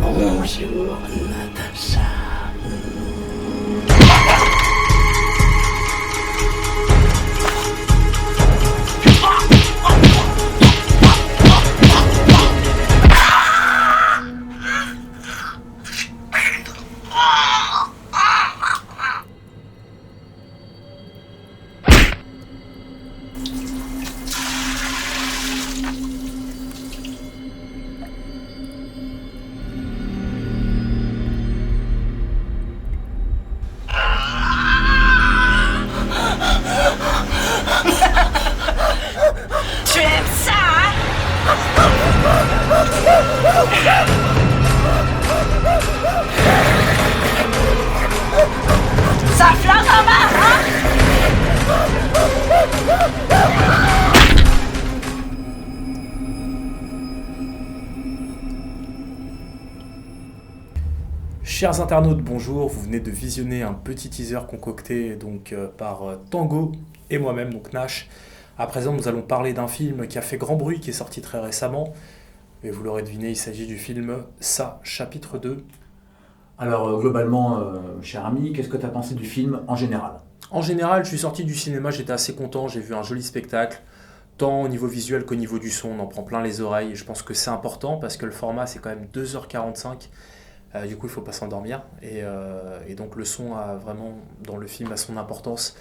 Bonjour, Natacha. Tu aimes ça, hein? Ça flingue en bas, hein? Chers internautes, bonjour, vous venez de visionner un petit teaser concocté par Tango et moi-même, donc Nash. À présent, nous allons parler d'un film qui a fait grand bruit, qui est sorti très récemment. Et vous l'aurez deviné, il s'agit du film Ça, chapitre 2. Alors globalement, cher ami, qu'est-ce que tu as pensé du film en général? En général, je suis sorti du cinéma, j'étais assez content, j'ai vu un joli spectacle. Tant au niveau visuel qu'au niveau du son, on en prend plein les oreilles. Et je pense que c'est important parce que le format, c'est quand même 2h45. Du coup, il ne faut pas s'endormir. Et donc, le son a vraiment, dans le film, a son importance.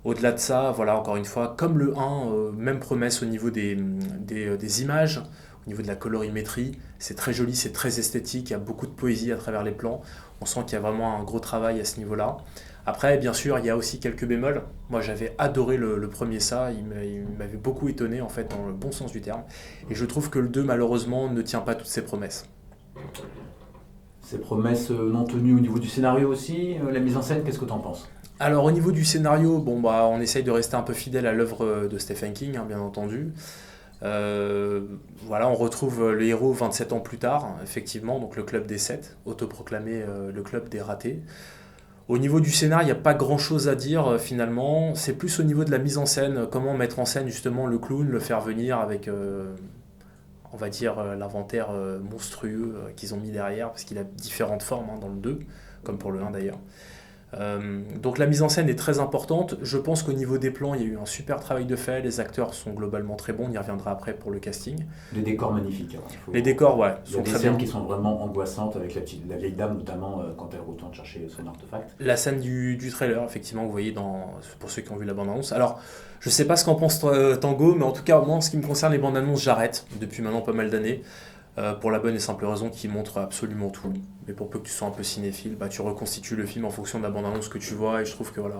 Au-delà de ça, voilà, encore une fois, comme le 1, même promesse au niveau des images, au niveau de la colorimétrie. C'est très joli, c'est très esthétique, il y a beaucoup de poésie à travers les plans. On sent qu'il y a vraiment un gros travail à ce niveau-là. Après, bien sûr, il y a aussi quelques bémols. Moi, j'avais adoré le premier Ça, il m'avait beaucoup étonné, en fait, dans le bon sens du terme. Et je trouve que le 2, malheureusement, ne tient pas toutes ses promesses. Ces promesses non tenues au niveau du scénario aussi, la mise en scène, qu'est-ce que tu en penses? Alors au niveau du scénario, on essaye de rester un peu fidèle à l'œuvre de Stephen King, hein, bien entendu. On retrouve le héros 27 ans plus tard, effectivement, donc le club des 7, autoproclamé le club des ratés. Au niveau du scénar, il n'y a pas grand-chose à dire finalement. C'est plus au niveau de la mise en scène, comment mettre en scène justement le clown, le faire venir avec, on va dire, l'inventaire monstrueux qu'ils ont mis derrière, parce qu'il a différentes formes dans le 2, comme pour le 1 d'ailleurs. Donc la mise en scène est très importante. Je pense qu'au niveau des plans, il y a eu un super travail de fait. Les acteurs sont globalement très bons. On y reviendra après pour le casting. Les décors magnifiques. Les décors, ouais, sont très bien. Il y a des scènes qui sont vraiment angoissantes avec la vieille dame, notamment quand elle retourne chercher son artefact. La scène du trailer, effectivement, vous voyez pour ceux qui ont vu la bande-annonce. Alors, je sais pas ce qu'en pense Tango, mais en tout cas, moi, en ce qui me concerne, les bandes-annonces, j'arrête depuis maintenant pas mal d'années. Pour la bonne et simple raison qu'ils montrent absolument tout. Mais pour peu que tu sois un peu cinéphile, tu reconstitues le film en fonction de la bande-annonce que tu vois, et je trouve que voilà,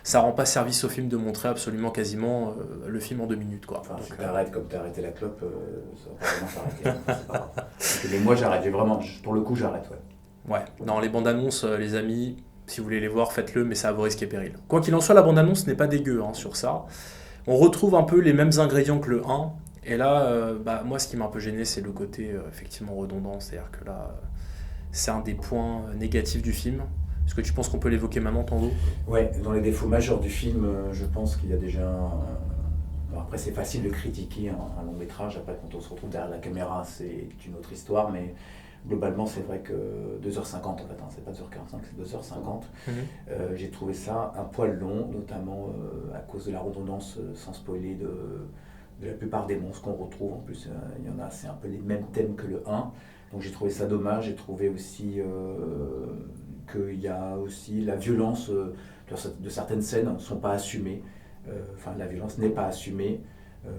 ça rend pas service au film de montrer absolument quasiment le film en 2 minutes. Quoi. Enfin, si t'arrêtes comme t'as arrêté la clope, ça va pas vraiment s'arrêter. C'est pas grave. Mais moi j'arrête, pour le coup j'arrête, ouais. Ouais, non, les bandes-annonces, les amis, si vous voulez les voir, faites-le, mais ça à vos risques et périls. Quoi qu'il en soit, la bande-annonce n'est pas dégueu sur ça. On retrouve un peu les mêmes ingrédients que le 1. Et là, moi, ce qui m'a un peu gêné, c'est le côté effectivement redondant. C'est-à-dire que là, c'est un des points négatifs du film. Est-ce que tu penses qu'on peut l'évoquer maintenant, Tango ? Ouais, dans les défauts majeurs du film, je pense qu'il y a déjà après, c'est facile de critiquer un long métrage. Après, quand on se retrouve derrière la caméra, c'est une autre histoire. Mais globalement, c'est vrai que 2h50, en fait, c'est pas 2h45, c'est 2h50. J'ai trouvé ça un poil long, notamment à cause de la redondance, sans spoiler, de la plupart des monstres qu'on retrouve. En plus, il y en a, c'est un peu les mêmes thèmes que le 1. Donc j'ai trouvé ça dommage. J'ai trouvé aussi qu'il y a aussi la violence de certaines scènes ne sont pas assumées. La violence n'est pas assumée.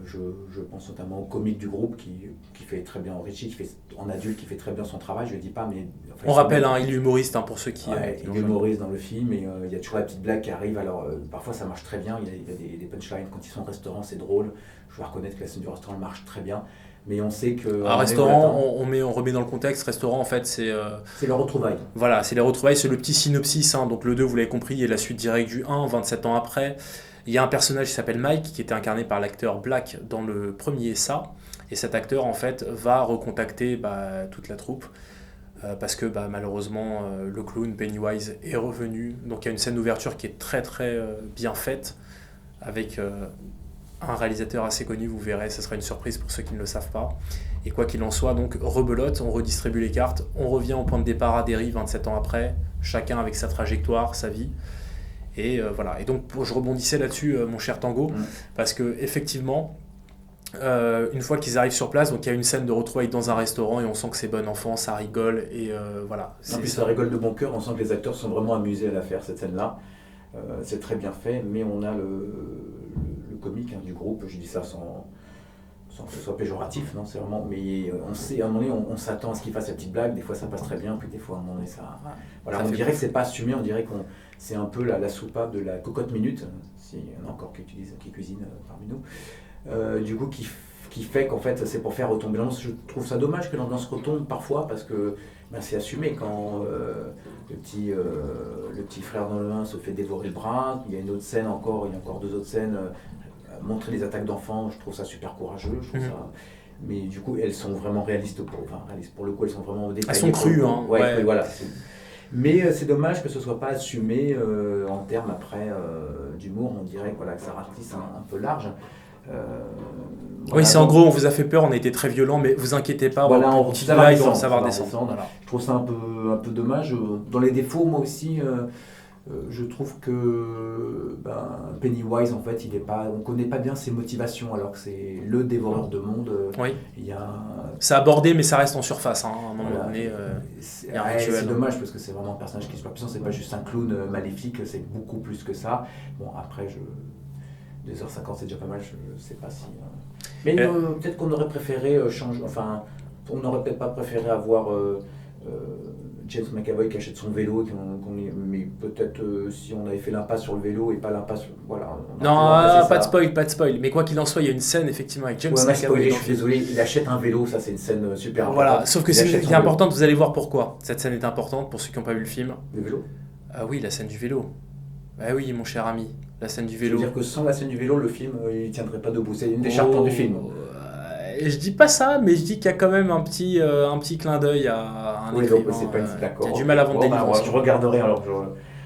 Je pense notamment au comique du groupe qui fait très bien, Richie, en adulte, qui fait très bien son travail. Je ne le dis pas, mais... On rappelle, il est humoriste pour ceux qui... il est humoriste dans le film, et il y a toujours la petite blague qui arrive. Alors parfois ça marche très bien, il y a des punchlines quand ils sont au restaurant, c'est drôle. Je dois reconnaître que la scène du restaurant marche très bien. Mais on sait que... Un restaurant, on remet dans le contexte, restaurant en fait c'est... c'est les retrouvailles. Voilà, c'est les retrouvailles, c'est le petit synopsis. Donc le 2, vous l'avez compris, est la suite directe du 1, 27 ans après. Il y a un personnage qui s'appelle Mike, qui était incarné par l'acteur Black dans le premier Ça. Et cet acteur, en fait, va recontacter toute la troupe. Parce que malheureusement, le clown Pennywise est revenu. Donc il y a une scène d'ouverture qui est très très bien faite, avec un réalisateur assez connu, vous verrez, ce sera une surprise pour ceux qui ne le savent pas. Et quoi qu'il en soit, donc rebelote, on redistribue les cartes, on revient au point de départ à Derry 27 ans après, chacun avec sa trajectoire, sa vie. Et voilà. Et donc je rebondissais là-dessus, mon cher Tango, parce que effectivement, une fois qu'ils arrivent sur place, donc il y a une scène de retrouvailles dans un restaurant et on sent que c'est bon enfant, ça rigole et voilà. En plus, ça rigole de bon cœur, on sent que les acteurs sont vraiment amusés à la faire cette scène-là. C'est très bien fait, mais on a le comique du groupe, je dis ça sans que ce soit péjoratif, non, c'est vraiment. Mais on sait, à un moment donné, on s'attend à ce qu'il fasse la petite blague, des fois ça passe très bien, puis des fois à un moment donné ça. Voilà, on dirait que c'est pas assumé, on dirait que c'est un peu la soupape de la cocotte minute, s'il y en a encore qui cuisinent parmi nous. Du coup, qui fait qu'en fait c'est pour faire retomber l'ambiance. Je trouve ça dommage que l'ambiance retombe parfois parce que c'est assumé quand le petit frère dans le vin se fait dévorer le bras. Il y a une autre scène encore, il y a encore 2 autres scènes. Montrer les attaques d'enfants, je trouve ça super courageux. Je trouve ça... Mais du coup, elles sont vraiment réalistes pour le coup, elles sont vraiment détaillées. Elles sont crues, hein. Ouais. Voilà. Mais c'est dommage que ce soit pas assumé en termes après d'humour. On dirait que ça ratisse un peu large. Oui, c'est en gros, on vous a fait peur, on a été très violent, mais vous inquiétez pas, on va savoir descendre. Voilà. Je trouve ça un peu dommage. Dans les défauts, moi aussi, je trouve que Pennywise, en fait, on connaît pas bien ses motivations, alors que c'est le dévoreur de monde. Oui. Il y a... C'est abordé, mais ça reste en surface. À un moment donné, c'est dommage parce que c'est vraiment un personnage qui est super puissant. C'est pas juste un clown maléfique, c'est beaucoup plus que ça. Bon, après, 2h50, c'est déjà pas mal, je sais pas si... Mais peut-être qu'on aurait préféré changer... Enfin, on n'aurait peut-être pas préféré avoir James McAvoy qui achète son vélo, mais peut-être si on avait fait l'impasse sur le vélo et pas l'impasse... Voilà. Non, pas de spoil. Mais quoi qu'il en soit, il y a une scène effectivement avec James McAvoy. Je suis désolé, il achète un vélo, ça c'est une scène super importante. Voilà, sauf que c'est importante, vous allez voir pourquoi. Cette scène est importante pour ceux qui n'ont pas vu le film. Le vélo ? Ah oui, la scène du vélo. Ah oui, mon cher ami. La scène du vélo. C'est-à-dire que sans la scène du vélo, le film, il tiendrait pas debout. C'est une des charpentes du film. Je dis pas ça, mais je dis qu'il y a quand même un petit clin d'œil à un écrivain qui a du mal à vendre des livres. Je regarderai alors.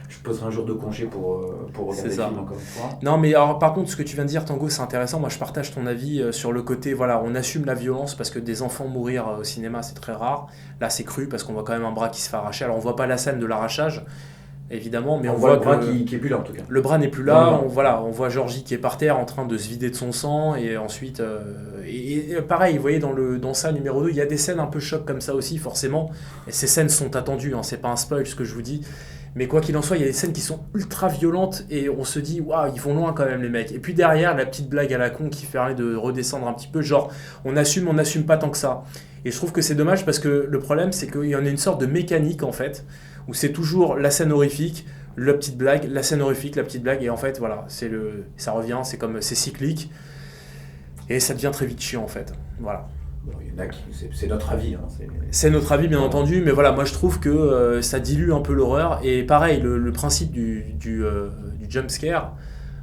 Je poserai un jour de congé pour regarder le film encore une fois. Non, mais alors, par contre, ce que tu viens de dire, Tango, c'est intéressant. Moi, je partage ton avis sur le côté, voilà, on assume la violence parce que des enfants mourir au cinéma, c'est très rare. Là, c'est cru parce qu'on voit quand même un bras qui se fait arracher. Alors, on voit pas la scène de l'arrachage, évidemment, mais on voit le bras qui est plus là en tout cas. Le bras n'est plus là, on voit Georgie qui est par terre en train de se vider de son sang et ensuite et pareil, vous voyez dans ça numéro 2, il y a des scènes un peu choc comme ça aussi forcément. Et ces scènes sont attendues, hein, c'est pas un spoil ce que je vous dis. Mais quoi qu'il en soit, il y a des scènes qui sont ultra violentes et on se dit waouh, ils vont loin quand même les mecs. Et puis derrière, la petite blague à la con qui permet de redescendre un petit peu, genre on n'assume pas tant que ça. Et je trouve que c'est dommage parce que le problème c'est qu'il y en a une sorte de mécanique en fait, où c'est toujours la scène horrifique, la petite blague, la scène horrifique, la petite blague, et en fait voilà, ça revient, c'est cyclique, et ça devient très vite chiant en fait. Voilà. Bon, il y en a qui, c'est notre avis. Hein, c'est notre avis bien entendu, mais voilà, moi je trouve que ça dilue un peu l'horreur, et pareil, le principe du jump scare,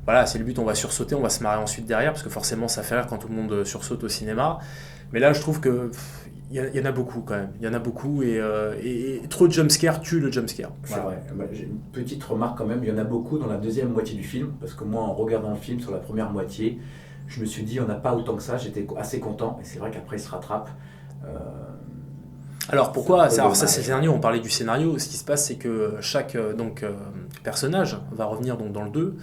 voilà, c'est le but, on va sursauter, on va se marrer ensuite derrière, parce que forcément ça fait rire quand tout le monde sursaute au cinéma, mais là je trouve que il y en a beaucoup quand même, il y en a beaucoup et trop de jumpscare tue le jumpscare. Voilà. C'est vrai, j'ai une petite remarque quand même, il y en a beaucoup dans la deuxième moitié du film, parce que moi en regardant le film sur la première moitié, je me suis dit on n'a pas autant que ça, j'étais assez content, et c'est vrai qu'après il se rattrape. Alors pourquoi ? Alors ça c'est le scénario, on parlait du scénario, ce qui se passe c'est que chaque personnage va revenir donc dans le 2,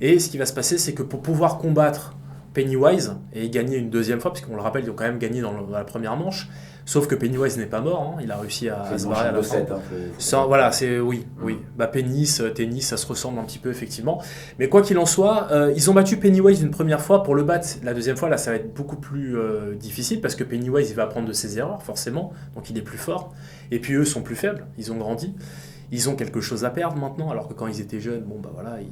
et ce qui va se passer c'est que pour pouvoir combattre Pennywise et gagner une deuxième fois, parce qu'on le rappelle, ils ont quand même gagné dans la première manche, sauf que Pennywise n'est pas mort, hein, il a réussi à se barrer à la fin. Voilà, c'est oui. Tennis, ça se ressemble un petit peu effectivement. Mais quoi qu'il en soit, ils ont battu Pennywise une première fois. Pour le battre la deuxième fois, là, ça va être beaucoup plus difficile parce que Pennywise, il va apprendre de ses erreurs forcément, donc il est plus fort. Et puis eux sont plus faibles, ils ont grandi. Ils ont quelque chose à perdre maintenant, alors que quand ils étaient jeunes,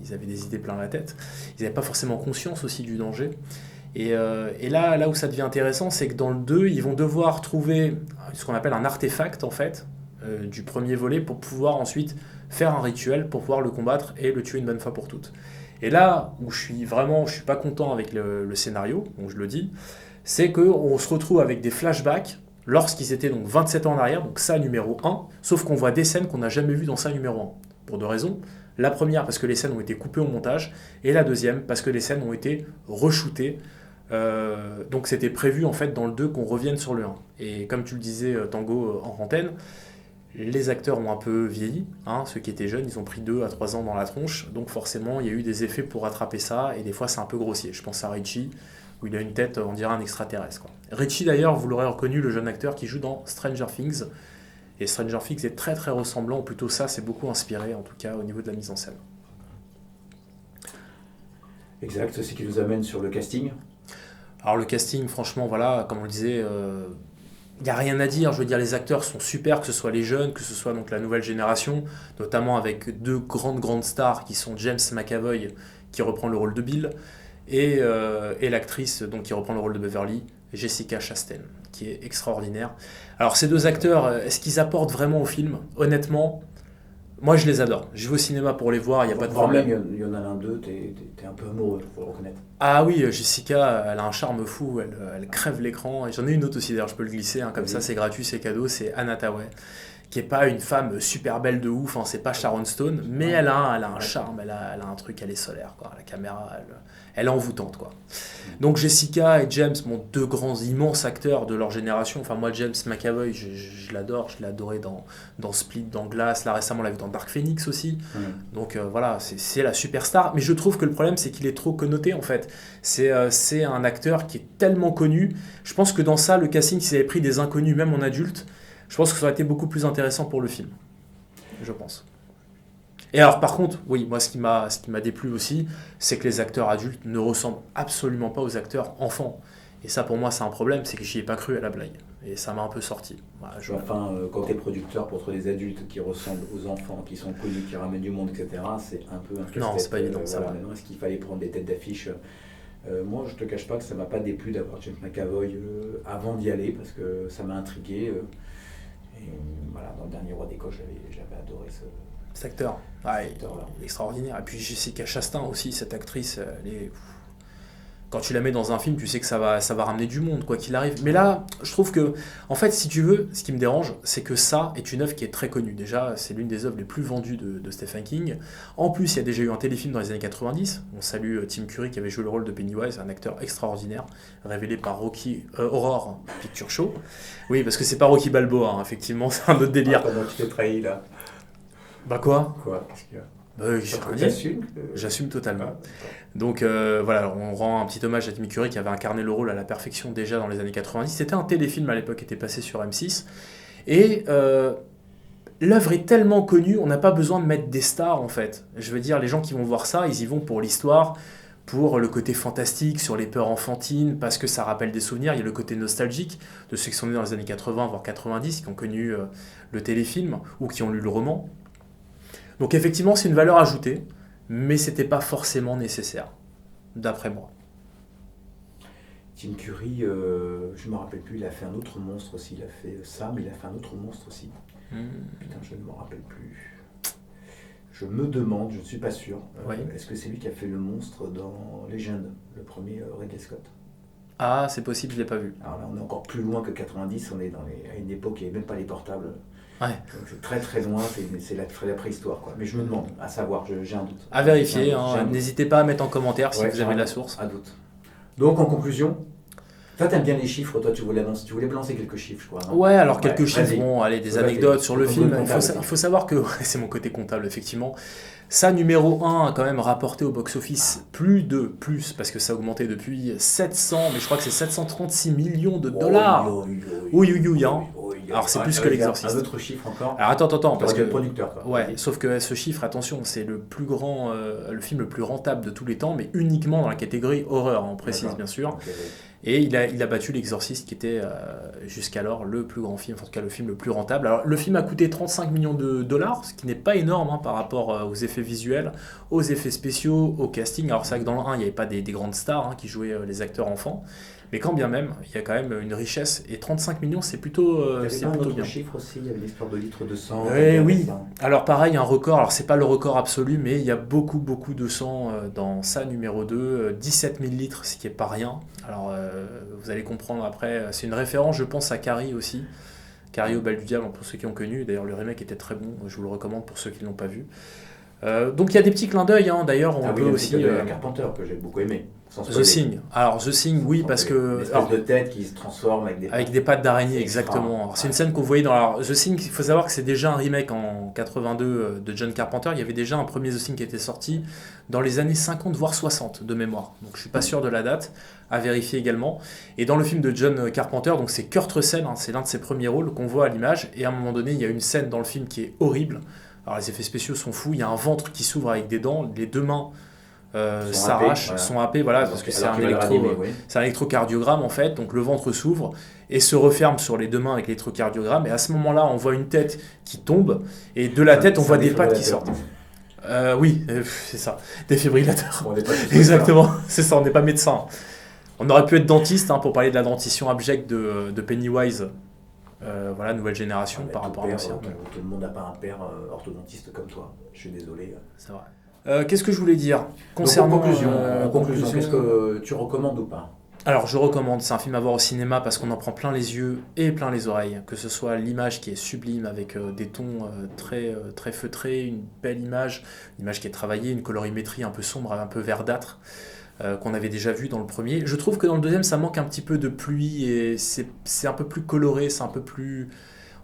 ils avaient des idées plein la tête. Ils n'avaient pas forcément conscience aussi du danger. Et là où ça devient intéressant, c'est que dans le 2, ils vont devoir trouver ce qu'on appelle un artefact, en fait, du premier volet, pour pouvoir ensuite faire un rituel, pour pouvoir le combattre et le tuer une bonne fois pour toutes. Et là où je suis pas content avec le scénario, donc je le dis, c'est qu'on se retrouve avec des flashbacks, lorsqu'ils étaient donc 27 ans en arrière, donc ça numéro 1, sauf qu'on voit des scènes qu'on n'a jamais vues dans ça numéro 1, pour 2 raisons. La première, parce que les scènes ont été coupées au montage, et la deuxième, parce que les scènes ont été re-shootées Donc c'était prévu en fait dans le 2 qu'on revienne sur le 1. Et comme tu le disais Tango en antenne, les acteurs ont un peu vieilli, hein, ceux qui étaient jeunes, ils ont pris 2 à 3 ans dans la tronche, donc forcément il y a eu des effets pour rattraper ça, et des fois c'est un peu grossier. Je pense à Richie, où il a une tête, on dirait un extraterrestre, quoi. Richie d'ailleurs, vous l'aurez reconnu, le jeune acteur qui joue dans Stranger Things, et Stranger Things est très très ressemblant, ou plutôt ça, c'est beaucoup inspiré en tout cas au niveau de la mise en scène. Exact, c'est ce qui nous amène sur le casting. Alors le casting, franchement, voilà, comme on le disait, il n'y a rien à dire. Je veux dire, les acteurs sont super, que ce soit les jeunes, que ce soit donc la nouvelle génération, notamment avec 2 grandes stars qui sont James McAvoy, qui reprend le rôle de Bill, et l'actrice donc, qui reprend le rôle de Beverly, Jessica Chastain, qui est extraordinaire. Alors ces 2 acteurs, est-ce qu'ils apportent vraiment au film? Honnêtement, moi je les adore. Je vais au cinéma pour les voir, il n'y a pas de problème. Il y en a l'un d'eux, t'es un peu amoureux, faut le reconnaître. Ah oui, Jessica, elle a un charme fou, elle crève l'écran. Et j'en ai une autre aussi, d'ailleurs, je peux le glisser, hein, comme ça c'est gratuit, c'est cadeau, c'est Anna Tawai, qui est pas une femme super belle de ouf, hein, c'est pas Sharon Stone, mais elle a un charme, elle a un truc, elle est solaire, quoi. La caméra, elle est envoûtante, quoi. Donc Jessica et James, 2 grands, immenses acteurs de leur génération. Enfin moi, James McAvoy, je l'adore, je l'ai adoré dans Split, dans Glass, là récemment on l'a vu dans Dark Phoenix aussi. Donc voilà, c'est la superstar, mais je trouve que le problème c'est qu'il est trop connoté en fait. C'est un acteur qui est tellement connu, je pense que dans ça, le casting, s'ils avaient pris des inconnus, même en adulte, je pense que ça aurait été beaucoup plus intéressant pour le film, je pense. Et alors par contre, oui, moi ce qui m'a déplu aussi, c'est que les acteurs adultes ne ressemblent absolument pas aux acteurs enfants. Et ça pour moi c'est un problème, c'est que j'y ai pas cru à la blague. Et ça m'a un peu sorti. Voilà, Enfin, quand tu es producteur pour trouver des adultes qui ressemblent aux enfants, qui sont connus, qui ramènent du monde, etc., c'est un peu un casse-tête. Non, c'est pas évident, ça. Voilà, maintenant, est-ce qu'il fallait prendre des têtes d'affiche moi, je te cache pas que ça m'a pas déplu d'avoir James McAvoy avant d'y aller, parce que ça m'a intrigué. Et voilà, dans le dernier Roi des Coches, j'avais adoré cet acteur. Ouais, il est extraordinaire. Et puis Jessica Chastain aussi, cette actrice, elle est... Quand tu la mets dans un film, tu sais que ça va ramener du monde, quoi qu'il arrive. Mais là, je trouve que, en fait, si tu veux, ce qui me dérange, c'est que ça est une œuvre qui est très connue. Déjà, c'est l'une des œuvres les plus vendues de Stephen King. En plus, il y a déjà eu un téléfilm dans les années 90. On salue Tim Curry qui avait joué le rôle de Pennywise, un acteur extraordinaire, révélé par Rocky Horror Picture Show. Oui, parce que c'est pas Rocky Balboa, hein, effectivement, c'est un autre délire. Comment tu t'es trahi, là? Bah quoi? Qu'est-ce qu'il y a? J'assume totalement. Donc voilà, on rend un petit hommage à Tim Curry qui avait incarné le rôle à la perfection déjà dans les années 90. C'était un téléfilm à l'époque qui était passé sur M6. Et l'œuvre est tellement connue, on n'a pas besoin de mettre des stars en fait. Je veux dire, les gens qui vont voir ça, ils y vont pour l'histoire, pour le côté fantastique, sur les peurs enfantines, parce que ça rappelle des souvenirs. Il y a le côté nostalgique de ceux qui sont nés dans les années 80, voire 90, qui ont connu le téléfilm ou qui ont lu le roman. Donc effectivement, c'est une valeur ajoutée, mais c'était pas forcément nécessaire, d'après moi. Tim Curry, je me rappelle plus, il a fait un autre monstre aussi. Il a fait ça, mais il a fait un autre monstre aussi. Putain, je ne me rappelle plus. Je me demande, je ne suis pas sûr, est-ce que c'est lui qui a fait le monstre dans Legend, le premier Ridley Scott? Ah, c'est possible, je l'ai pas vu. Alors là, on est encore plus loin que 90, on est à une époque où il n'y avait même pas les portables. Ouais. Donc c'est très très loin, c'est la préhistoire, quoi. Mais je me demande, à savoir, j'ai un doute. À vérifier, n'hésitez pas à mettre en commentaire si vous avez la source. Un doute. Donc en conclusion, toi t'aimes bien les chiffres, toi tu voulais balancer quelques chiffres, je crois. Non? Ouais, alors quelques chiffres, bon, allez, des anecdotes sur le film. Il faut savoir que, c'est mon côté comptable, effectivement. Ça, numéro 1, a quand même rapporté au box-office parce que ça a augmenté depuis 700, mais je crois que c'est 736 millions de dollars. Oui, hein. Alors c'est plus que l'Exorciste. Un autre chiffre encore. Alors attends, parce que le producteur, quoi. Ouais, sauf que ce chiffre, attention, c'est le film le plus rentable de tous les temps, mais uniquement dans la catégorie horreur, on précise bien sûr. Okay. Et il a battu l'Exorciste, qui était jusqu'alors le plus grand film, en tout cas le film le plus rentable. Alors le film a coûté 35 millions de dollars, ce qui n'est pas énorme par rapport aux effets visuels, aux effets spéciaux, au casting. Alors c'est vrai que dans le 1, il n'y avait pas des grandes stars qui jouaient les acteurs enfants. Mais quand bien même, il y a quand même une richesse. Et 35 millions, c'est plutôt bien. Chiffre aussi, il y avait l'histoire de litres de sang. Oui. Alors pareil, un record. Alors c'est pas le record absolu, mais il y a beaucoup de sang dans ça, numéro 2. 17 000 litres, ce qui est pas rien. Alors vous allez comprendre après. C'est une référence, je pense, à Carrie aussi. Carrie au bal du diable, pour ceux qui ont connu. D'ailleurs, le remake était très bon. Je vous le recommande pour ceux qui ne l'ont pas vu. Donc il y a des petits clins d'œil, hein. D'ailleurs on peut oui, aussi... Carpenter que j'ai beaucoup aimé. Sans The spoiler. Thing. Alors The Thing, oui, Sans parce spoiler. que... Une espèce alors, de tête qui se transforme avec des pattes d'araignée, C'est exactement. extra. Alors, c'est une scène qu'on voyait dans... Alors, The Thing, il faut savoir que c'est déjà un remake en 82 de John Carpenter. Il y avait déjà un premier The Thing qui était sorti dans les années 50, voire 60 de mémoire. Donc je suis pas sûr de la date, à vérifier également. Et dans le film de John Carpenter, donc c'est Kurt Russell, hein, c'est l'un de ses premiers rôles qu'on voit à l'image. Et à un moment donné, il y a une scène dans le film qui est horrible. Alors les effets spéciaux sont fous. Il y a un ventre qui s'ouvre avec des dents. Les deux mains s'arrachent, sont happées, voilà, parce que c'est un c'est un électrocardiogramme en fait, donc le ventre s'ouvre et se referme sur les deux mains avec l'électrocardiogramme, et à ce moment-là on voit une tête qui tombe, et de la tête on voit des pattes qui sortent. Oui, c'est ça, défibrillateur. Exactement, c'est ça, on n'est pas médecin. On aurait pu être dentiste pour parler de la dentition abjecte de Pennywise. Voilà, nouvelle génération par rapport à l'ancien. Tout le monde n'a pas un père orthodontiste comme toi, je suis désolé. C'est vrai. Qu'est-ce que je voulais dire concernant en conclusion, qu'est-ce que tu recommandes ou pas? Alors je recommande, c'est un film à voir au cinéma parce qu'on en prend plein les yeux et plein les oreilles, que ce soit l'image qui est sublime avec des tons très feutrés, une belle image, une image qui est travaillée, une colorimétrie un peu sombre, un peu verdâtre, qu'on avait déjà vu dans le premier. Je trouve que dans le deuxième ça manque un petit peu de pluie et c'est un peu plus coloré, c'est un peu plus...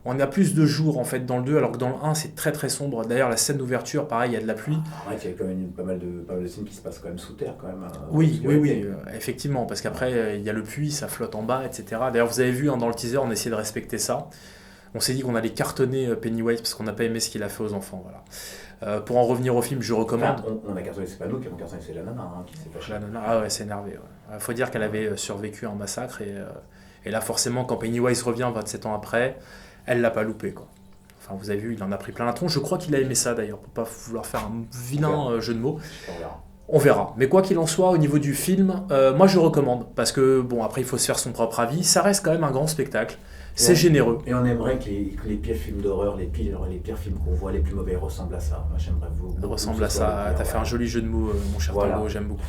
On a plus de jour en fait dans le 2, alors que dans le 1 c'est très très sombre. D'ailleurs la scène d'ouverture, pareil, il y a de la pluie. Il y a quand même pas mal de scènes qui se passent quand même sous terre quand même. Oui, effectivement, parce qu'après il y a le puits, ça flotte en bas, etc. D'ailleurs vous avez vu dans le teaser, on essayait de respecter ça. On s'est dit qu'on allait cartonner Pennywise parce qu'on n'a pas aimé ce qu'il a fait aux enfants. Voilà. Pour en revenir au film, je recommande. On a cartonné, c'est pas nous qui avons cartonné, c'est la nana qui s'est fâchée. La nana, ah ouais, c'est énervé. Il faut dire qu'elle avait survécu à un massacre et là forcément quand Pennywise revient 27 ans après, elle l'a pas loupé quoi. Enfin vous avez vu, il en a pris plein la tronche. Je crois qu'il a aimé ça d'ailleurs, pour pas vouloir faire un vilain jeu de mots. On verra. Mais quoi qu'il en soit, au niveau du film, moi je recommande. Parce que bon, après il faut se faire son propre avis. Ça reste quand même un grand spectacle. C'est généreux. Et on aimerait que les pires films d'horreur, les pires films qu'on voit, les plus mauvais, ressemblent à ça. Moi j'aimerais vous. Ressemble à ça. T'as fait un joli jeu de mots, mon cher Tango, j'aime beaucoup.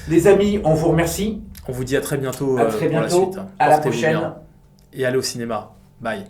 Les amis, on vous remercie. On vous dit à très bientôt. À très bientôt. Pour la suite. À la prochaine. Bien. Et allez au cinéma. Bye.